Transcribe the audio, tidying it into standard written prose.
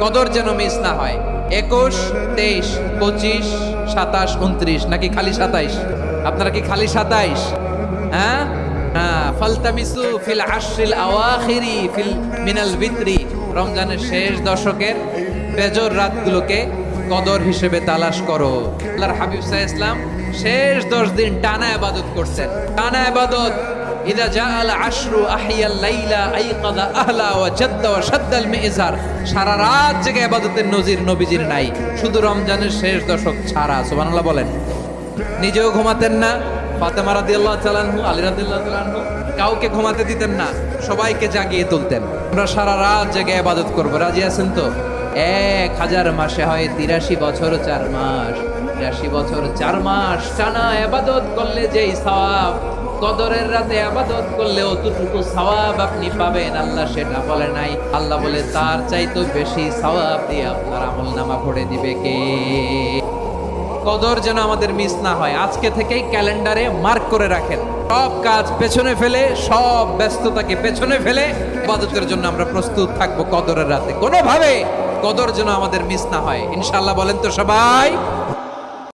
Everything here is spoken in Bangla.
কদর যেন মিস না হয়। 21, 23, 25, 27, 29 নাকি খালি 27? আপনারা কি খালি 27? হ্যাঁ হ্যাঁ, ফালতামিসু ফিল আশরিল আওয়াখিরি ফিল মিনাল ভিতরি, রমজানের শেষ দশকের বেজর রাতগুলোকে কদর হিসেবে তালাশ করো। আল্লাহর হাবিব সাল্লাল্লাহু আলাইহি ওয়াসাল্লাম শেষ 10 দিন টানা ইবাদত করছেন, টানা ইবাদত। ইদা জাআল আশরু আহিয়াল লাইলা আইকাদা আহলা ওয়া জাদ্দা ওয়া শাদ্দাল মিজার। সারা রাত জেগে ইবাদতের নজির নবীজির নাই, শুধু রমজানের শেষ দশক ছাড়া। সুবহানাল্লাহ বলেন। নিজেও ঘুমাতেন না, ফাতেমা রাদিয়াল্লাহু তাআলা আনহু, আলী রাদিয়াল্লাহু তাআলা আনহু কাউকে ঘুমাতে দিতেন না, সবাইকে জাগিয়ে তুলতেন। আমরা সারা রাত জেগে ইবাদত করব, রাজি আছেন তো? 1000 মাসে হয় 83 বছর 4 মাস। 83 বছর 4 মাস টানা ইবাদত করলে যেই সওয়াব, কদরের রাতে ইবাদত করলে অতটুকু সওয়াব আপনি পাবেন, আল্লাহ সেটা বলে নাই। আল্লাহ বলে তার চাইতে বেশি সওয়াব দিয়ে আপনার আমলনামা ভরে দিবে কে? কদর যেন আমাদের মিস না হয়। আজকে থেকেই ক্যালেন্ডারে মার্ক করে রাখেন, সব কাজ পেছনে ফেলে, সব ব্যস্ততাকে পেছনে ফেলে ইবাদতের জন্য আমরা প্রস্তুত থাকবো কদরের রাতে। কোনোভাবে কদর যেন আমাদের মিস না হয়, ইনশাআল্লাহ। বলেন তো সবাই।